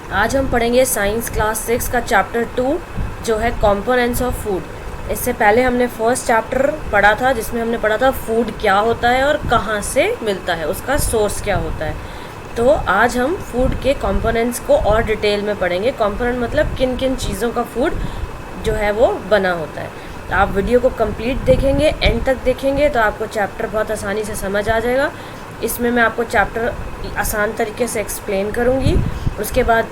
आज हम पढ़ेंगे साइंस क्लास 6 का चैप्टर 2 जो है कंपोनेंट्स ऑफ फूड। इससे पहले हमने फर्स्ट चैप्टर पढ़ा था जिसमें हमने पढ़ा था फूड क्या होता है और कहाँ से मिलता है, उसका सोर्स क्या होता है। तो आज हम फूड के कंपोनेंट्स को और डिटेल में पढ़ेंगे। कंपोनेंट मतलब किन किन चीज़ों का फूड जो है वो बना होता है। तो आप वीडियो को कंप्लीट देखेंगे, एंड तक देखेंगे तो आपको चैप्टर बहुत आसानी से समझ आ जाएगा। इसमें मैं आपको चैप्टर आसान तरीके से एक्सप्लेन करूँगी, उसके बाद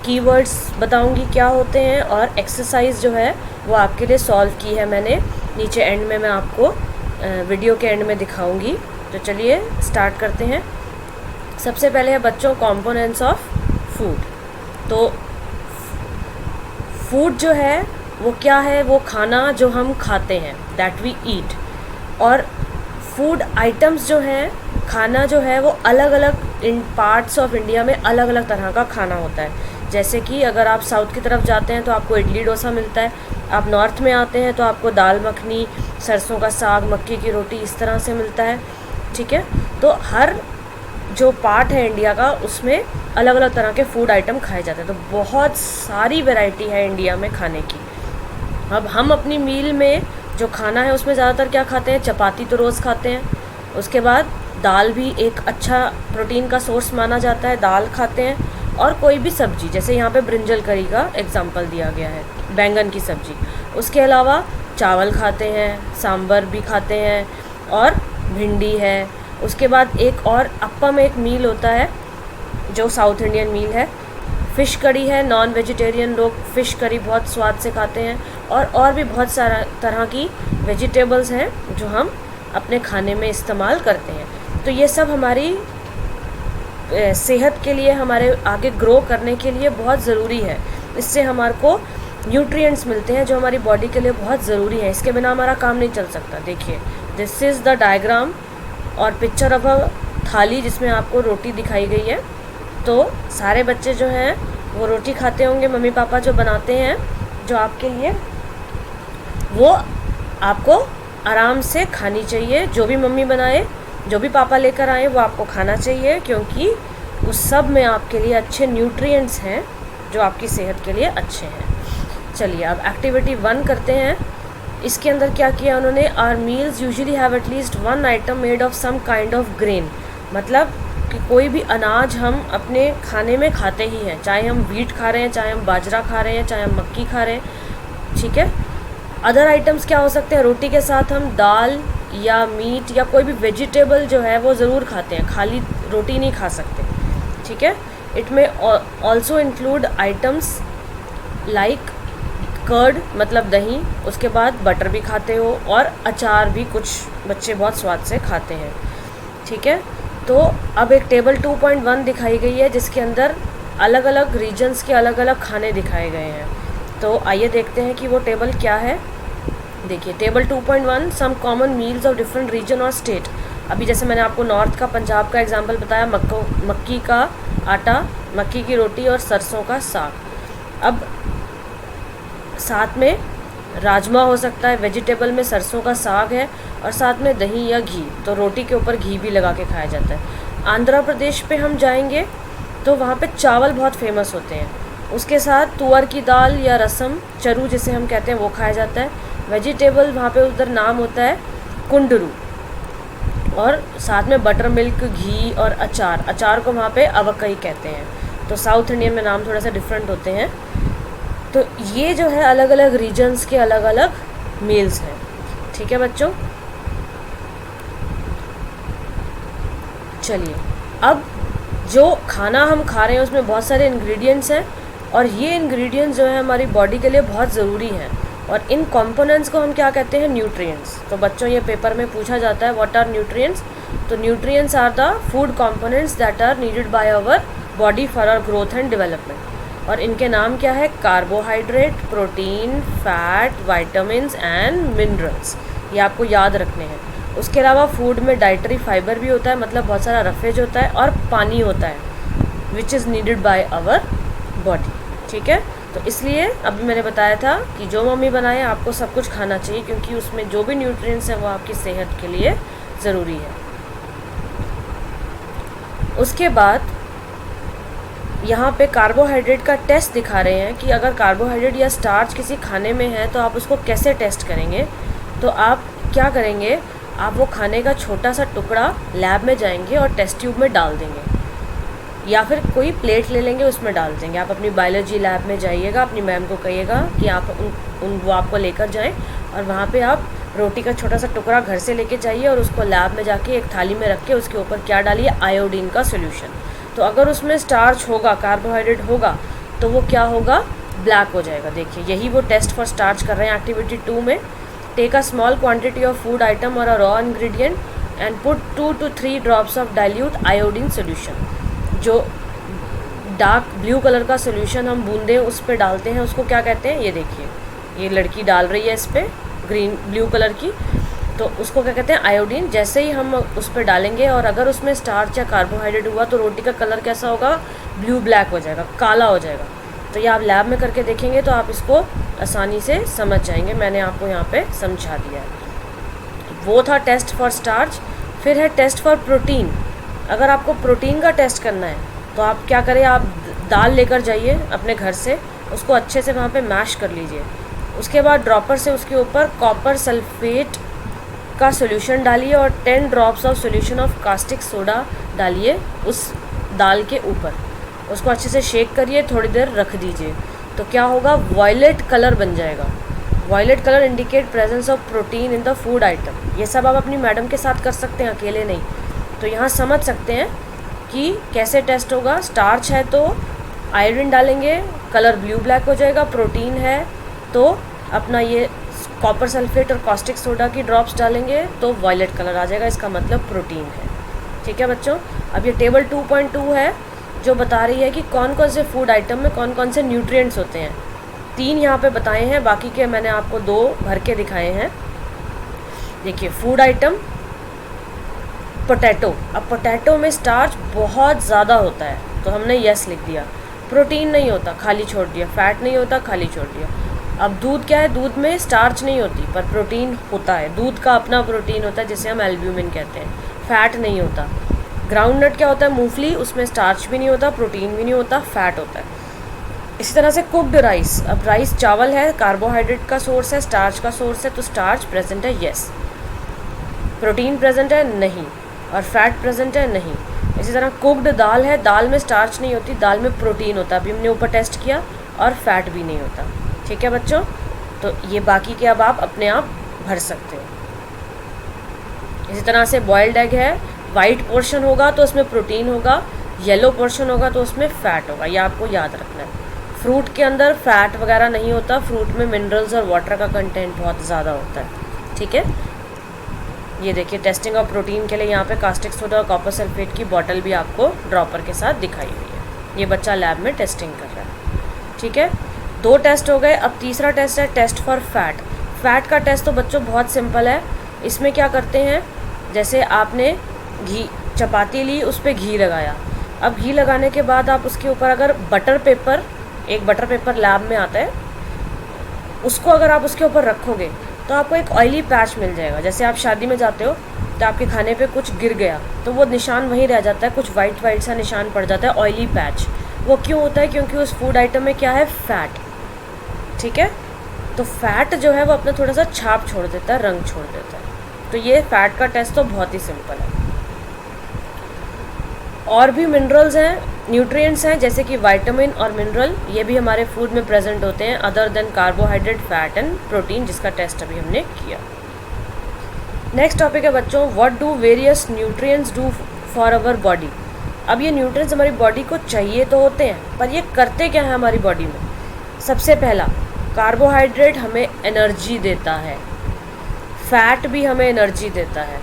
कीवर्ड्स बताऊंगी क्या होते हैं, और एक्सरसाइज जो है वो आपके लिए सॉल्व की है मैंने, नीचे एंड में मैं आपको वीडियो के एंड में दिखाऊंगी। तो चलिए स्टार्ट करते हैं। सबसे पहले है बच्चों कंपोनेंट्स ऑफ फूड। तो फूड जो है वो क्या है, वो खाना जो हम खाते हैं, दैट वी ईट। और फूड आइटम्स जो हैं, खाना जो है वो अलग अलग इन पार्ट्स ऑफ इंडिया में अलग अलग तरह का खाना होता है। जैसे कि अगर आप साउथ की तरफ जाते हैं तो आपको इडली डोसा मिलता है, आप नॉर्थ में आते हैं तो आपको दाल मखनी, सरसों का साग, मक्की की रोटी इस तरह से मिलता है। ठीक है, तो हर जो पार्ट है इंडिया का उसमें अलग अलग तरह के फूड आइटम खाए जाते हैं। तो बहुत सारी वैरायटी है इंडिया में खाने की। अब हम अपनी मील में जो खाना है उसमें ज़्यादातर क्या खाते हैं, चपाती तो रोज़ खाते हैं। उसके बाद दाल भी एक अच्छा प्रोटीन का सोर्स माना जाता है, दाल खाते हैं। और कोई भी सब्जी, जैसे यहाँ पे ब्रिंजल करी का एग्जांपल दिया गया है, बैंगन की सब्जी। उसके अलावा चावल खाते हैं, सांभर भी खाते हैं, और भिंडी है। उसके बाद एक और अप्पम एक मील होता है जो साउथ इंडियन मील है। फ़िश करी है, नॉन वेजिटेरियन लोग फ़िश करी बहुत स्वाद से खाते हैं। और भी बहुत सारा तरह की वेजिटेबल्स हैं जो हम अपने खाने में इस्तेमाल करते हैं। तो ये सब हमारी सेहत के लिए, हमारे आगे ग्रो करने के लिए बहुत ज़रूरी है। इससे हमारे को न्यूट्रिएंट्स मिलते हैं जो हमारी बॉडी के लिए बहुत ज़रूरी है। इसके बिना हमारा काम नहीं चल सकता। देखिए, दिस इज़ द डायग्राम और पिक्चर ऑफ अ थाली जिसमें आपको रोटी दिखाई गई है। तो सारे बच्चे जो हैं वो रोटी खाते होंगे, मम्मी पापा जो बनाते हैं जो आपके लिए, वो आपको आराम से खानी चाहिए। जो भी मम्मी बनाए, जो भी पापा लेकर आए, वो आपको खाना चाहिए, क्योंकि उस सब में आपके लिए अच्छे न्यूट्रिएंट्स हैं जो आपकी सेहत के लिए अच्छे हैं। चलिए अब एक्टिविटी 1 करते हैं। इसके अंदर क्या किया उन्होंने, our meals usually have at least one item made of some kind of grain. मतलब कि कोई भी अनाज हम अपने खाने में खाते ही हैं, चाहे हम व्हीट खा रहे हैं, चाहे हम बाजरा खा रहे हैं, चाहे हम मक्की खा रहे हैं। ठीक है, अदर आइटम्स क्या हो सकते हैं, रोटी के साथ हम दाल या मीट या कोई भी वेजिटेबल जो है वो ज़रूर खाते हैं, खाली रोटी नहीं खा सकते। ठीक है, इट में also include items like curd मतलब दही, उसके बाद बटर भी खाते हो, और अचार भी कुछ बच्चे बहुत स्वाद से खाते हैं। ठीक है, तो अब एक टेबल 2.1 दिखाई गई है जिसके अंदर अलग अलग रीजन्स के अलग अलग खाने दिखाए गए हैं। तो आइए देखते हैं कि वो टेबल क्या है। देखिए table 2.1, some common meals of different region और स्टेट। अभी जैसे मैंने आपको नॉर्थ का, पंजाब का एग्जांपल बताया, मक्की का आटा, मक्की की रोटी और सरसों का साग। अब साथ में राजमा हो सकता है, वेजिटेबल में सरसों का साग है, और साथ में दही या घी, तो रोटी के ऊपर घी भी लगा के खाया जाता है। आंध्र प्रदेश पे हम जाएंगे तो वहाँ पे चावल बहुत फेमस होते हैं, उसके साथ तुअर की दाल या रसम, चरू जिसे हम कहते हैं, वो खाया जाता है। वेजिटेबल वहाँ पे उधर नाम होता है कुंडरू, और साथ में बटर मिल्क, घी और अचार। अचार को वहाँ पे अवकई कहते हैं। तो साउथ इंडियन में नाम थोड़ा सा डिफरेंट होते हैं। तो ये जो है अलग अलग रीजन्स के अलग अलग मील्स हैं। ठीक है बच्चों, चलिए अब जो खाना हम खा रहे हैं उसमें बहुत सारे इंग्रेडिएंट्स हैं, और ये इंग्रेडिएंट्स जो है हमारी बॉडी के लिए बहुत ज़रूरी हैं, और इन कंपोनेंट्स को हम क्या कहते हैं, न्यूट्रिएंट्स। तो बच्चों ये पेपर में पूछा जाता है, व्हाट आर न्यूट्रिएंट्स। तो nutrients are the food components that are needed by our body for our growth and development. और इनके नाम क्या है, carbohydrate, protein, fat, vitamin and minerals. ये आपको याद रखने हैं। उसके अलावा फूड में डाइटरी फाइबर भी होता है, मतलब बहुत सारा रफेज होता है, और पानी होता है, which is needed by our body. ठीक है, तो इसलिए अभी मैंने बताया था कि जो मम्मी बनाए आपको सब कुछ खाना चाहिए, क्योंकि उसमें जो भी न्यूट्रिएंट्स हैं वो आपकी सेहत के लिए ज़रूरी है। उसके बाद यहाँ पे कार्बोहाइड्रेट का टेस्ट दिखा रहे हैं कि अगर कार्बोहाइड्रेट या स्टार्च किसी खाने में है तो आप उसको कैसे टेस्ट करेंगे। तो आप क्या करेंगे, आप वो खाने का छोटा सा टुकड़ा लैब में जाएंगे और टेस्ट ट्यूब में डाल देंगे, या फिर कोई प्लेट ले लेंगे उसमें डाल देंगे। आप अपनी बायोलॉजी लैब में जाइएगा, अपनी मैम को कहिएगा कि आप वो आपको लेकर जाएं और वहाँ पे आप रोटी का छोटा सा टुकड़ा घर से लेके जाइए और उसको लैब में जाके एक थाली में रख के उसके ऊपर क्या डालिए, आयोडीन का सोल्यूशन। तो अगर उसमें स्टार्च होगा, कार्बोहाइड्रेट होगा, तो वो क्या होगा, ब्लैक हो जाएगा। देखिए यही वो टेस्ट फॉर स्टार्च कर रहे हैं एक्टिविटी 2 में। Take a small quantity of food item और a raw ingredient and put 2 to 3 drops of dilute iodine solution. जो डार्क ब्लू कलर का सोल्यूशन हम बूंदे उस पर डालते हैं उसको क्या कहते हैं, ये देखिए ये लड़की डाल रही है इस पर ग्रीन ब्लू कलर की, तो उसको क्या कहते हैं, आयोडीन। जैसे ही हम उस पर डालेंगे और अगर उसमें स्टार्च या कार्बोहाइड्रेट हुआ तो रोटी का कलर कैसा होगा, ब्लू ब्लैक हो जाएगा, काला हो जाएगा। तो ये आप लैब में करके देखेंगे तो आप इसको आसानी से समझ जाएंगे। मैंने आपको यहाँ पे समझा दिया है। वो था टेस्ट फॉर स्टार्च। फिर है टेस्ट फॉर प्रोटीन। अगर आपको प्रोटीन का टेस्ट करना है तो आप क्या करें, आप दाल लेकर जाइए अपने घर से, उसको अच्छे से वहाँ पे मैश कर लीजिए। उसके बाद ड्रॉपर से उसके ऊपर कॉपर सल्फेट का सोल्यूशन डालिए और 10 drops of solution of caustic soda डालिए उस दाल के ऊपर। उसको अच्छे से शेक करिए, थोड़ी देर रख दीजिए। तो क्या होगा, वॉयलेट कलर बन जाएगा। Violet colour indicate presence of protein in the food item. ये सब आप अपनी मैडम के साथ कर सकते हैं, अकेले नहीं। तो यहाँ समझ सकते हैं कि कैसे टेस्ट होगा। स्टार्च है तो आयोडीन डालेंगे, कलर ब्लू ब्लैक हो जाएगा। प्रोटीन है तो अपना ये कॉपर सल्फेट और कॉस्टिक सोडा की ड्रॉप्स डालेंगे तो वॉयलेट कलर आ जाएगा, इसका मतलब प्रोटीन है। ठीक है बच्चों, अब ये टेबल 2.2 है जो बता रही है कि कौन कौन से फूड आइटम में कौन कौन से न्यूट्रिएंट्स होते हैं। 3 यहाँ पे बताए हैं, बाकी के मैंने आपको 2 भर के दिखाए हैं। देखिए फूड आइटम, पोटैटो। अब पोटैटो में स्टार्च बहुत ज़्यादा होता है तो हमने यस लिख दिया। प्रोटीन नहीं होता, खाली छोड़ दिया। फैट नहीं होता, खाली छोड़ दिया। अब दूध क्या है, दूध में स्टार्च नहीं होती पर प्रोटीन होता है। दूध का अपना प्रोटीन होता है जिसे हम एल्ब्यूमिन कहते हैं। फैट नहीं होता। ग्राउंडनट क्या होता है, मूंगफली, उसमें स्टार्च भी नहीं होता, प्रोटीन भी नहीं होता, फैट होता है। इसी तरह से कुक्ड राइस। अब राइस चावल है, कार्बोहाइड्रेट का सोर्स है, स्टार्च का सोर्स है, तो स्टार्च प्रेजेंट है, यस। प्रोटीन प्रेजेंट है, नहीं। और फैट प्रेजेंट है, नहीं। इसी तरह कुक्ड दाल है, दाल में स्टार्च नहीं होती, दाल में प्रोटीन होता है, अभी हमने ऊपर टेस्ट किया, और फैट भी नहीं होता। ठीक है बच्चों, तो ये बाकी के अब आप अपने आप भर सकते हो। इसी तरह से बॉइल्ड एग है, वाइट पोर्शन होगा तो उसमें प्रोटीन होगा, येलो पोर्शन होगा तो उसमें फैट होगा, ये आपको याद रखना है। फ्रूट के अंदर फैट वगैरह नहीं होता, फ्रूट में मिनरल्स और वाटर का कंटेंट बहुत ज़्यादा होता है। ठीक है, ये देखिए टेस्टिंग ऑफ प्रोटीन के लिए यहाँ पे कास्टिक सोडा और कॉपर सल्फेट की बॉटल भी आपको ड्रॉपर के साथ दिखाई हुई है। ये बच्चा लैब में टेस्टिंग कर रहा है। ठीक है, 2 टेस्ट हो गए। अब तीसरा टेस्ट है टेस्ट फॉर फैट। फैट का टेस्ट तो बच्चों बहुत सिंपल है। इसमें क्या करते हैं, जैसे आपने घी, चपाती ली, उस पर घी लगाया। अब घी लगाने के बाद आप उसके ऊपर अगर बटर पेपर, एक बटर पेपर लैब में आता है, उसको अगर आप उसके ऊपर रखोगे तो आपको एक ऑयली पैच मिल जाएगा। जैसे आप शादी में जाते हो तो आपके खाने पे कुछ गिर गया तो वो निशान वहीं रह जाता है, कुछ वाइट वाइट सा निशान पड़ जाता है, ऑयली पैच। वो क्यों होता है, क्योंकि उस फूड आइटम में क्या है, फैट। ठीक है, तो फैट जो है वो अपना थोड़ा सा छाप छोड़ देता है, रंग छोड़ देता है। तो ये फैट का टेस्ट तो बहुत ही सिंपल है। और भी मिनरल्स हैं, न्यूट्रिएंट्स हैं, जैसे कि विटामिन और मिनरल, ये भी हमारे फूड में प्रेजेंट होते हैं, other than carbohydrate, fat and protein, जिसका टेस्ट अभी हमने किया। नेक्स्ट टॉपिक है बच्चों, what do various nutrients do for our body. अब ये न्यूट्रिएंट्स हमारी बॉडी को चाहिए तो होते हैं, पर ये करते क्या है हमारी बॉडी में। सबसे पहला, कार्बोहाइड्रेट हमें एनर्जी देता है, फैट भी हमें एनर्जी देता है।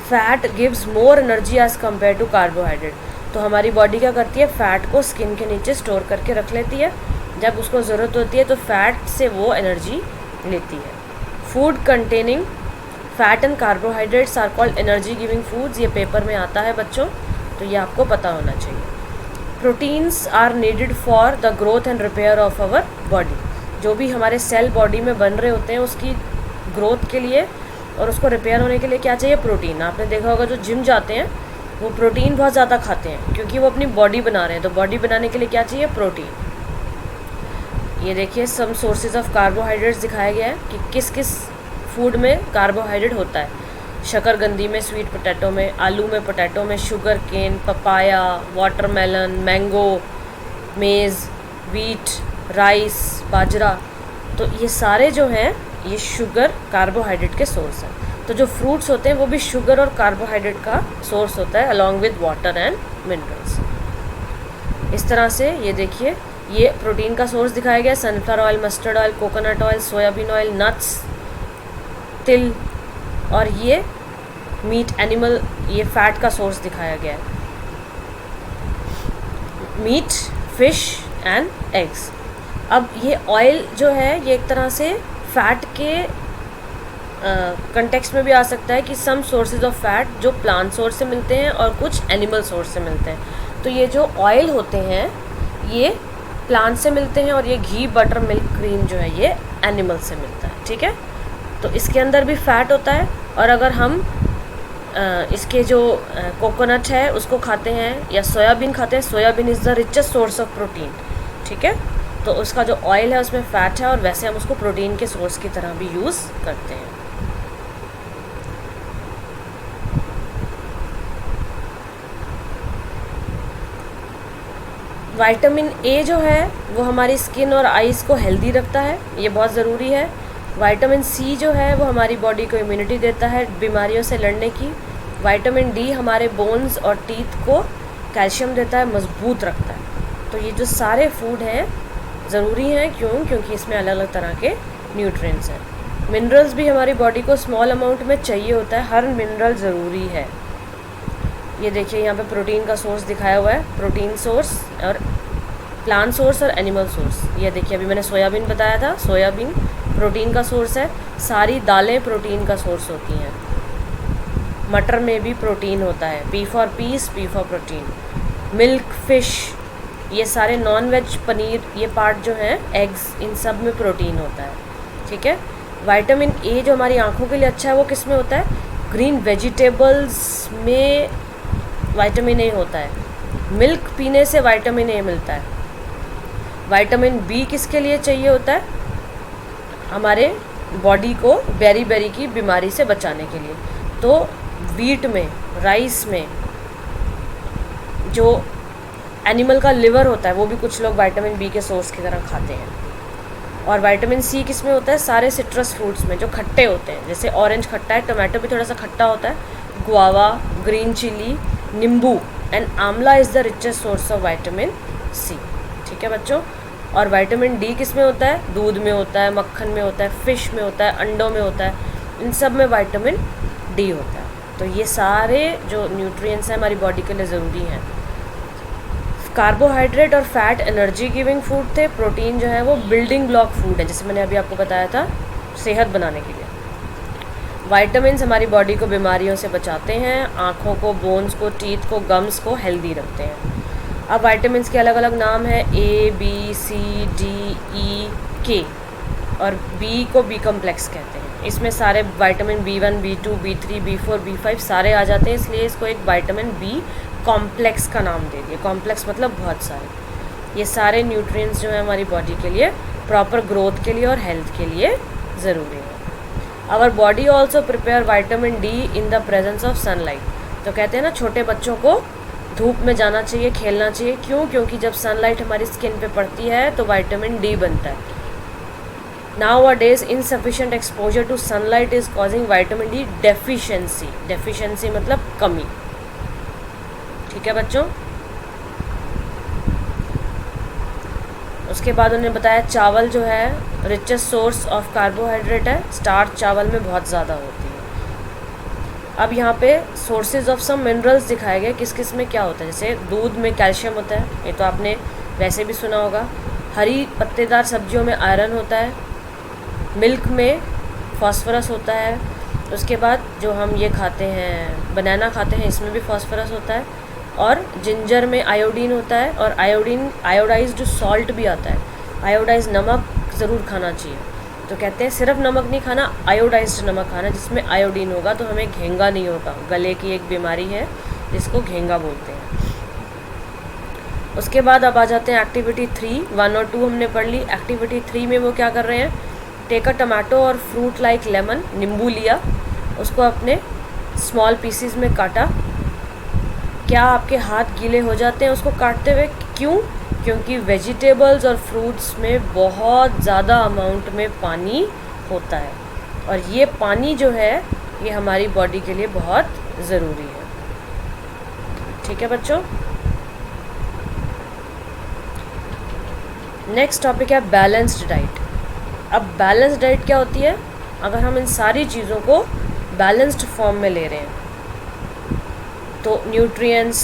Fat gives more energy as compare to carbohydrate. तो हमारी बॉडी क्या करती है, फ़ैट को स्किन के नीचे स्टोर करके रख लेती है, जब उसको ज़रूरत होती है तो फैट से वो एनर्जी लेती है। Food containing fat and carbohydrates are called energy giving foods, ये पेपर में आता है बच्चों, तो ये आपको पता होना चाहिए। Proteins are needed for the growth and repair of our body. जो भी हमारे सेल बॉडी में बन रहे होते हैं उसकी ग्रोथ के लिए और उसको रिपेयर होने के लिए क्या चाहिए, प्रोटीन। आपने देखा होगा जो जिम जाते हैं वो प्रोटीन बहुत ज़्यादा खाते हैं क्योंकि वो अपनी बॉडी बना रहे हैं, तो बॉडी बनाने के लिए क्या चाहिए? प्रोटीन। ये देखिए सम सोर्सेज ऑफ कार्बोहाइड्रेट्स दिखाया गया है कि किस किस फूड में कार्बोहाइड्रेट होता है। शकरकंदी में, स्वीट पोटैटो में, आलू में, पोटैटो में, sugar cane, papaya, watermelon, mango, maize, wheat, rice, bajra, तो ये सारे जो हैं ये शुगर कार्बोहाइड्रेट के सोर्स हैं। तो जो फ्रूट्स होते हैं वो भी शुगर और कार्बोहाइड्रेट का सोर्स होता है along with water and minerals. इस तरह से ये देखिए ये प्रोटीन का सोर्स दिखाया गया है, sunflower oil, mustard oil, coconut oil, soybean oil, nuts, तिल, और ये मीट एनिमल, ये फैट का सोर्स दिखाया गया है, मीट, फिश एंड एग्स। अब ये ऑयल जो है ये एक तरह से फैट के कंटेक्स्ट में भी आ सकता है कि सम सोर्सेज ऑफ फैट जो प्लांट सोर्स से मिलते हैं और कुछ एनिमल सोर्स से मिलते हैं। तो ये जो ऑयल होते हैं ये प्लांट से मिलते हैं और ये घी, बटर, मिल्क, क्रीम जो है ये एनिमल से मिलता है। ठीक है, तो इसके अंदर भी फैट होता है। और अगर हम इसके जो कोकोनट है उसको खाते हैं या सोयाबीन खाते हैं, soybean is the richest source of protein. ठीक है, तो उसका जो ऑयल है उसमें फ़ैट है और वैसे हम उसको प्रोटीन के सोर्स की तरह भी यूज़ करते हैं। विटामिन ए जो है वो हमारी स्किन और आइज़ को हेल्दी रखता है, ये बहुत ज़रूरी है। विटामिन सी जो है वो हमारी बॉडी को इम्यूनिटी देता है बीमारियों से लड़ने की। विटामिन डी हमारे बोन्स और टीथ को कैल्शियम देता है, मजबूत रखता है। तो ये जो सारे फूड हैं ज़रूरी हैं, क्योंकि इसमें अलग अलग तरह के न्यूट्रिएंट्स हैं। मिनरल्स भी हमारी बॉडी को स्मॉल अमाउंट में चाहिए होता है, हर मिनरल ज़रूरी है। ये देखिए यहाँ पे प्रोटीन का सोर्स दिखाया हुआ है, प्रोटीन सोर्स और प्लांट सोर्स और एनिमल सोर्स। ये देखिए अभी मैंने सोयाबीन बताया था, सोयाबीन प्रोटीन का सोर्स है। सारी दालें प्रोटीन का सोर्स होती हैं। मटर में भी प्रोटीन होता है, P for piece, P for protein. Milk, fish, ये सारे नॉन वेज, पनीर, ये पार्ट जो हैं एग्स, इन सब में प्रोटीन होता है। ठीक है, विटामिन ए जो हमारी आँखों के लिए अच्छा है वो किस में होता है? ग्रीन वेजिटेबल्स में विटामिन ए होता है। मिल्क पीने से विटामिन ए मिलता है। विटामिन बी किसके लिए चाहिए होता है? हमारे बॉडी को बेरी की बीमारी से बचाने के लिए। तो वीट में, राइस में जो एनिमल का लिवर होता है वो भी कुछ लोग विटामिन बी के सोर्स की तरह खाते हैं। और विटामिन सी किस में होता है? सारे सिट्रस फ्रूट्स में जो खट्टे होते हैं, जैसे ऑरेंज खट्टा है, टमाटो भी थोड़ा सा खट्टा होता है, guava, green chilli, nimbu and amla is the richest source of vitamin C. ठीक है बच्चों, और विटामिन डी किस में होता है? दूध में होता है, मक्खन में होता है, फ़िश में होता है, अंडों में होता है, इन सब में विटामिन डी होता है। तो ये सारे जो न्यूट्रिएंट्स हैं हमारी बॉडी के लिए ज़रूरी हैं। कार्बोहाइड्रेट और फैट एनर्जी गिविंग फूड थे, प्रोटीन जो है वो बिल्डिंग ब्लॉक फूड है, जैसे मैंने अभी आपको बताया था सेहत बनाने के लिए। विटामिन्स हमारी बॉडी को बीमारियों से बचाते हैं, आँखों को, बोन्स को, टीथ को, गम्स को हेल्दी रखते हैं। अब विटामिन्स के अलग अलग नाम हैं, ए, बी, सी, डी, ई, के, और बी को बी कम्प्लेक्स कहते हैं। इसमें सारे vitamin B1, B2, B3, B4, B5 सारे आ जाते हैं, इसलिए इसको एक विटामिन बी कॉम्प्लेक्स का नाम दे दिया। कॉम्प्लेक्स मतलब बहुत सारे। ये सारे न्यूट्रिएंट्स जो हैं हमारी बॉडी के लिए प्रॉपर ग्रोथ के लिए और हेल्थ के लिए ज़रूरी है। Our body also prepare vitamin D in the presence of sunlight. तो कहते हैं ना छोटे बच्चों को धूप में जाना चाहिए, खेलना चाहिए। क्यों? क्योंकि जब सनलाइट हमारी स्किन पे पड़ती है तो विटामिन डी बनता है। Nowadays insufficient exposure to sunlight is causing vitamin D deficiency। deficiency मतलब कमी। ठीक है बच्चों, उसके बाद उन्होंने बताया चावल जो है रिचेस्ट सोर्स ऑफ कार्बोहाइड्रेट है, स्टार्च चावल में बहुत ज़्यादा होती है। अब यहाँ पे सोर्सेज ऑफ सम मिनरल्स दिखाए गए, किस किस में क्या होता है। जैसे दूध में कैल्शियम होता है, ये तो आपने वैसे भी सुना होगा। हरी पत्तेदार सब्जियों में आयरन होता है। मिल्क में फास्फोरस होता है। उसके बाद जो हम ये खाते हैं, बनाना खाते हैं, इसमें भी फास्फोरस होता है। और जिंजर में आयोडीन होता है, और आयोडाइज्ड सॉल्ट भी आता है। आयोडाइज्ड नमक ज़रूर खाना चाहिए। तो कहते हैं सिर्फ नमक नहीं खाना, आयोडाइज्ड नमक खाना जिसमें आयोडीन होगा, तो हमें घेंगा नहीं होगा। गले की एक बीमारी है जिसको घेंगा बोलते हैं। उसके बाद अब आ जाते हैं एक्टिविटी 3। 1 और 2 हमने पढ़ ली। एक्टिविटी 3 में वो क्या कर रहे हैं, टेक अ टमाटो और फ्रूट लाइक लेमन, नींबू लिया, उसको अपने स्मॉल पीसीज में काटा। क्या आपके हाथ गीले हो जाते हैं उसको काटते हुए? क्यों? क्योंकि वेजिटेबल्स और फ्रूट्स में बहुत ज़्यादा अमाउंट में पानी होता है, और ये पानी जो है ये हमारी बॉडी के लिए बहुत ज़रूरी है। ठीक है बच्चों। नेक्स्ट टॉपिक है बैलेंस्ड डाइट। अब बैलेंस्ड डाइट क्या होती है? अगर हम इन सारी चीज़ों को बैलेंस्ड फॉर्म में ले रहे हैं तो न्यूट्रिएंट्स,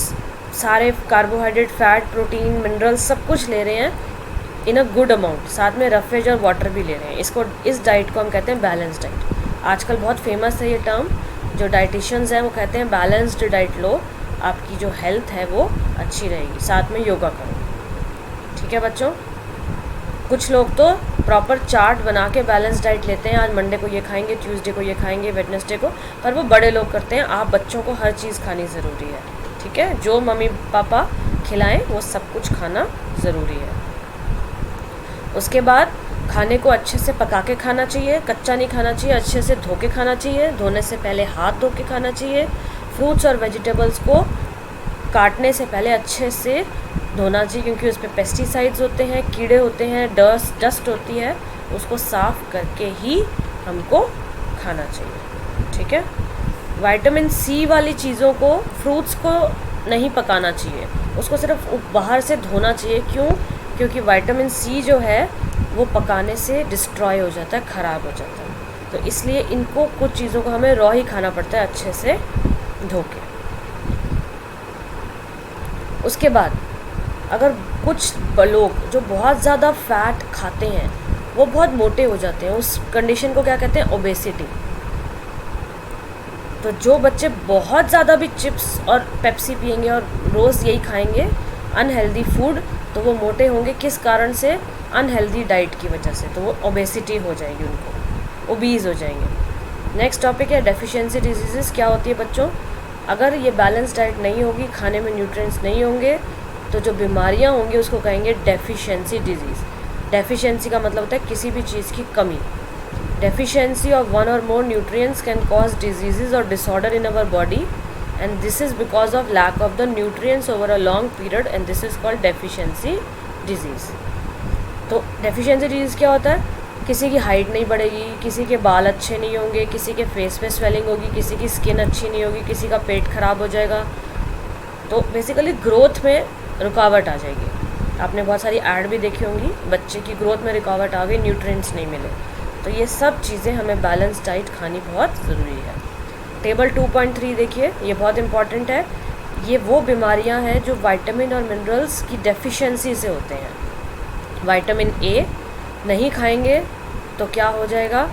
सारे कार्बोहाइड्रेट, फैट, प्रोटीन, मिनरल्स सब कुछ ले रहे हैं इन अ गुड अमाउंट, साथ में रफेज और वाटर भी ले रहे हैं। इस डाइट को हम कहते हैं बैलेंस्ड डाइट। आजकल बहुत फेमस है ये टर्म, जो डाइटिशियंस हैं वो कहते हैं बैलेंस्ड डाइट लो, आपकी जो हेल्थ है वो अच्छी रहेगी, साथ में योगा करो। ठीक है बच्चों। कुछ लोग तो प्रॉपर चार्ट बना के बैलेंस डाइट लेते हैं, आज मंडे को ये खाएंगे, ट्यूसडे को ये खाएंगे, वेडनेसडे को, पर वो बड़े लोग करते हैं। आप बच्चों को हर चीज़ खानी ज़रूरी है। ठीक है, जो मम्मी पापा खिलाएं वो सब कुछ खाना ज़रूरी है। उसके बाद खाने को अच्छे से पका के खाना चाहिए, कच्चा नहीं खाना चाहिए, अच्छे से धो के खाना चाहिए, धोने से पहले हाथ धो के खाना चाहिए। फ्रूट्स और वेजिटेबल्स को काटने से पहले अच्छे से धोना चाहिए, क्योंकि उस पर पेस्टिसाइड्स होते हैं, कीड़े होते हैं, डस्ट होती है, उसको साफ़ करके ही हमको खाना चाहिए। ठीक है। विटामिन सी वाली चीज़ों को, फ्रूट्स को नहीं पकाना चाहिए, उसको सिर्फ बाहर से धोना चाहिए। क्यों? क्योंकि विटामिन सी जो है वो पकाने से डिस्ट्रॉय हो जाता है, ख़राब हो जाता है, तो इसलिए इनको कुछ चीज़ों को हमें रॉ ही खाना पड़ता है, अच्छे से धो के। उसके बाद अगर कुछ लोग जो बहुत ज़्यादा फैट खाते हैं वो बहुत मोटे हो जाते हैं, उस कंडीशन को क्या कहते हैं? ओबेसिटी। तो जो बच्चे बहुत ज़्यादा भी चिप्स और पेप्सी पिएंगे और रोज़ यही खाएंगे अनहेल्दी फूड, तो वो मोटे होंगे। किस कारण से? अनहेल्दी डाइट की वजह से, तो वो ओबेसिटी हो जाएगी, उनको ओबीज़ हो जाएंगे। नेक्स्ट टॉपिक है डेफिशिएंसी डिजीज़ेस। क्या होती है बच्चों? अगर ये बैलेंस डाइट नहीं होगी, खाने में न्यूट्रिएंट्स नहीं होंगे, तो जो बीमारियां होंगी उसको कहेंगे डेफिशिएंसी डिजीज़। डेफिशिएंसी का मतलब होता है किसी भी चीज़ की कमी। डेफिशिएंसी ऑफ वन और more nutrients can cause diseases और disorder in our body, and this is because of lack of the nutrients over a long period, and this is called deficiency disease. तो deficiency disease क्या होता है? किसी की height नहीं बढ़ेगी, किसी के बाल अच्छे नहीं होंगे, किसी के फेस पे स्वेलिंग होगी, किसी की स्किन अच्छी नहीं होगी, किसी का पेट खराब हो जाएगा। तो बेसिकली ग्रोथ में रुकावट आ जाएगी। आपने बहुत सारी ऐड भी देखी होंगी, बच्चे की ग्रोथ में रुकावट आ गई, न्यूट्रिएंट्स नहीं मिले। तो ये सब चीज़ें हमें बैलेंस डाइट खानी बहुत ज़रूरी है। टेबल 2.3 देखिए, ये बहुत इंपॉर्टेंट है। ये वो बीमारियां हैं जो विटामिन और मिनरल्स की डेफिशिएंसी से होते हैं। विटामिन ए नहीं खाएंगे तो क्या हो जाएगा?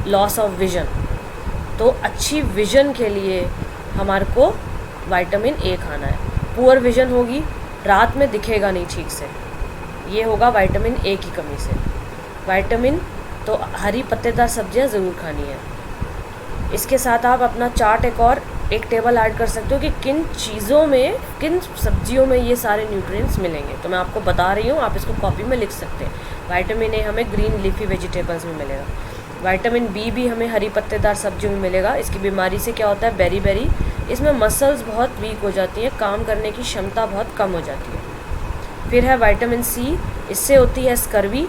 Loss of vision. तो अच्छी विजन के लिए हमारे को विटामिन ए खाना है। पुअर विजन होगी, रात में दिखेगा नहीं ठीक से, ये होगा विटामिन ए की कमी से। विटामिन तो हरी पत्तेदार सब्जियां ज़रूर खानी है। इसके साथ आप अपना चार्ट एक टेबल ऐड कर सकते हो कि किन चीज़ों में, किन सब्जियों में ये सारे न्यूट्रिएंट्स मिलेंगे। तो मैं आपको बता रही हूँ, आप इसको कॉपी में लिख सकते हैं। विटामिन ए हमें ग्रीन लीफी वेजिटेबल्स में मिलेगा। विटामिन बी भी हमें हरी पत्तेदार सब्जियों में मिलेगा। इसकी बीमारी से क्या होता है? बेरी, इसमें मसल्स बहुत वीक हो जाती हैं, काम करने की क्षमता बहुत कम हो जाती है। फिर है विटामिन सी, इससे होती है स्कर्वी,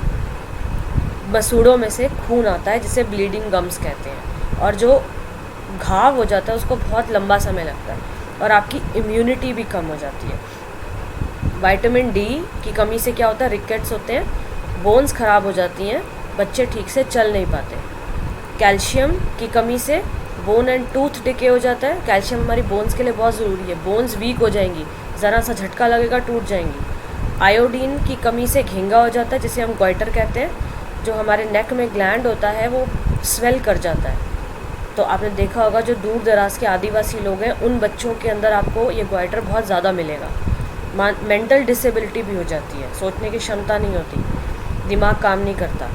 मसूड़ों में से खून आता है जिसे ब्लीडिंग गम्स कहते हैं, और जो घाव हो जाता है उसको बहुत लंबा समय लगता है, और आपकी इम्यूनिटी भी कम हो जाती है। विटामिन डी की कमी से क्या होता है? रिकेट्स होते हैं, बोन्स ख़राब हो जाती हैं, बच्चे ठीक से चल नहीं पाते। कैल्शियम की कमी से बोन एंड टूथ डिके हो जाता है। कैल्शियम हमारी बोन्स के लिए बहुत ज़रूरी है, बोन्स वीक हो जाएंगी, ज़रा सा झटका लगेगा टूट जाएंगी। आयोडीन की कमी से घेंगा हो जाता है, जिसे हम गोइटर कहते हैं। जो हमारे नेक में ग्लैंड होता है वो स्वेल कर जाता है। तो आपने देखा होगा जो दूर दराज के आदिवासी लोग हैं, उन बच्चों के अंदर आपको ये गोइटर बहुत ज़्यादा मिलेगा। मेंटल डिसेबिलिटी भी हो जाती है, सोचने की क्षमता नहीं होती, दिमाग काम नहीं करता।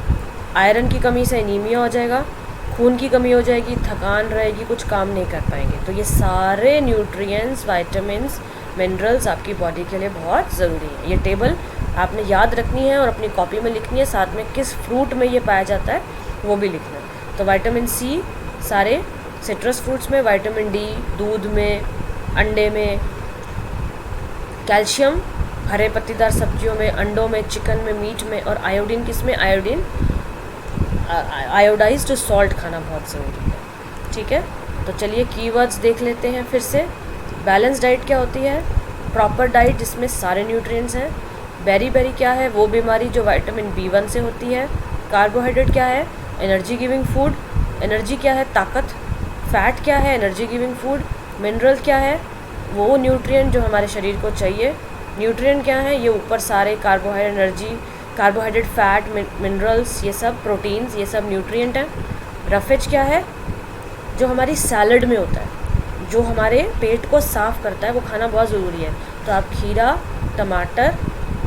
आयरन की कमी से एनीमिया हो जाएगा। खून की कमी हो जाएगी, थकान रहेगी, कुछ काम नहीं कर पाएंगे। तो ये सारे न्यूट्रिएंट्स, विटामिन्स, मिनरल्स आपकी बॉडी के लिए बहुत ज़रूरी है। ये टेबल आपने याद रखनी है और अपनी कॉपी में लिखनी है, साथ में किस फ्रूट में ये पाया जाता है वो भी लिखना है। तो विटामिन सी सारे सिट्रस फ्रूट्स में, विटामिन डी दूध में, अंडे में, कैल्शियम हरे पत्तीदार सब्जियों में, अंडों में, चिकन में, मीट में, और आयोडीन किस में? आयोडीन आयोडाइज्ड सॉल्ट खाना बहुत ज़रूरी है। ठीक है, तो चलिए कीवर्ड्स देख लेते हैं फिर से। बैलेंस डाइट क्या होती है? प्रॉपर डाइट जिसमें सारे न्यूट्रिएंट्स हैं। बेरी बेरी क्या है? वो बीमारी जो विटामिन B1 से होती है। कार्बोहाइड्रेट क्या है? Energy giving food. एनर्जी क्या है? ताकत। फैट क्या है? Energy giving food. मिनरल क्या है? वो न्यूट्रिएंट जो हमारे शरीर को चाहिए। न्यूट्रिएंट क्या है? ये ऊपर सारे carbohydrate, energy, carbohydrate, fat, minerals, ये सब प्रोटीन्स, ये सब न्यूट्रिएंट हैं। रफेज क्या है? जो हमारी सैलड में होता है, जो हमारे पेट को साफ़ करता है, वो खाना बहुत ज़रूरी है। तो आप खीरा, टमाटर,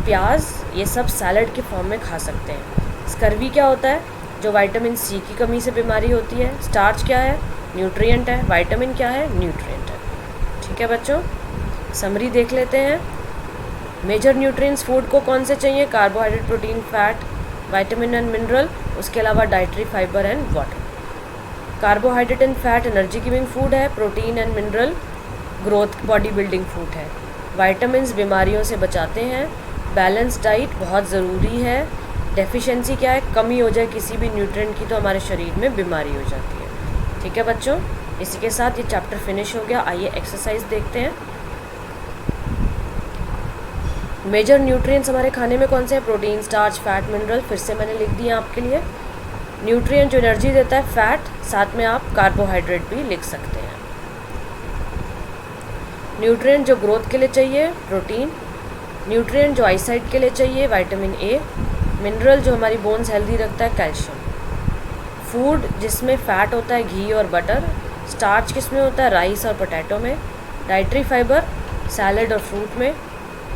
प्याज, ये सब सैलड के फॉर्म में खा सकते हैं। स्कर्वी क्या होता है? जो विटामिन सी की कमी से बीमारी होती है। स्टार्च क्या है? न्यूट्रिएंट है। विटामिन क्या है? न्यूट्रिएंट है। ठीक है बच्चों, समरी देख लेते हैं। मेजर न्यूट्रिएंट्स फूड को कौन से चाहिए? Carbohydrate, protein, fat, vitamin and mineral, उसके अलावा dietary fibre and water. Carbohydrate and fat energy giving food है। Protein and mineral growth, body building food है। विटामिन्स बीमारियों से बचाते हैं। बैलेंस डाइट बहुत ज़रूरी है। डेफिशिएंसी क्या है? कमी हो जाए किसी भी न्यूट्रिएंट की तो हमारे शरीर में बीमारी हो जाती है। ठीक है बच्चों, इसी के साथ ये चैप्टर फिनिश हो गया। आइए एक्सरसाइज देखते हैं। मेजर न्यूट्रिएंट्स हमारे खाने में कौन से हैं? Protein, starch, fat, mineral. फिर से मैंने लिख दिया आपके लिए। न्यूट्रिएंट जो एनर्जी देता है फैट, साथ में आप कार्बोहाइड्रेट भी लिख सकते हैं। न्यूट्रिएंट जो ग्रोथ के लिए चाहिए प्रोटीन। न्यूट्रिएंट जो आईसाइट के लिए चाहिए विटामिन ए। मिनरल जो हमारी बोन्स हेल्दी रखता है कैल्शियम। फूड जिसमें फ़ैट होता है घी और बटर। स्टार्च किसमें होता है? राइस और पोटैटो में। डाइटरी फाइबर सैलड और फ्रूट में।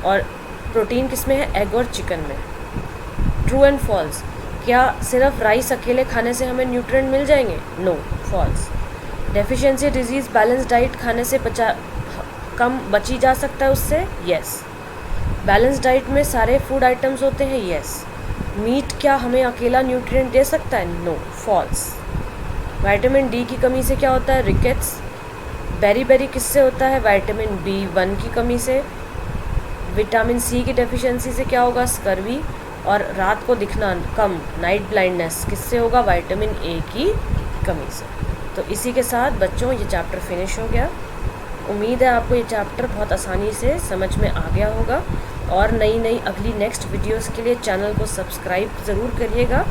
और प्रोटीन किसमें है? एग और चिकन में। ट्रू एंड फॉल्स, क्या सिर्फ राइस अकेले खाने से हमें न्यूट्रिएंट मिल जाएंगे? No, false. Deficiency disease balance diet खाने से कम बची जा सकता है उससे? यस। बैलेंस डाइट में सारे फूड आइटम्स होते हैं? यस। मीट क्या हमें अकेला न्यूट्रिएंट दे सकता है? No, false. विटामिन डी की कमी से क्या होता है? रिकेट्स। बेरी बेरी किससे होता है? विटामिन B1 की कमी से। विटामिन सी की डेफिशिएंसी से क्या होगा? स्कर्वी। और रात को दिखना कम, नाइट ब्लाइंडनेस, किससे होगा? विटामिन ए की कमी से। तो इसी के साथ बच्चों ये चैप्टर फिनिश हो गया। उम्मीद है आपको ये चैप्टर बहुत आसानी से समझ में आ गया होगा। और नई अगली नेक्स्ट वीडियोस के लिए चैनल को सब्सक्राइब ज़रूर करिएगा,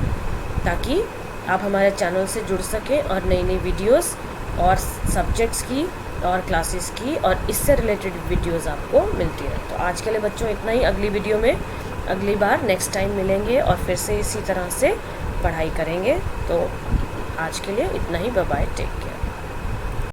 ताकि आप हमारे चैनल से जुड़ सकें और नई वीडियोस और सब्जेक्ट्स की और क्लासेस की और इससे रिलेटेड वीडियोस आपको मिलती है। तो आज के लिए बच्चों इतना ही। अगली वीडियो में अगली बार नेक्स्ट टाइम मिलेंगे और फिर से इसी तरह से पढ़ाई करेंगे। तो आज के लिए इतना ही। Bye bye, take care.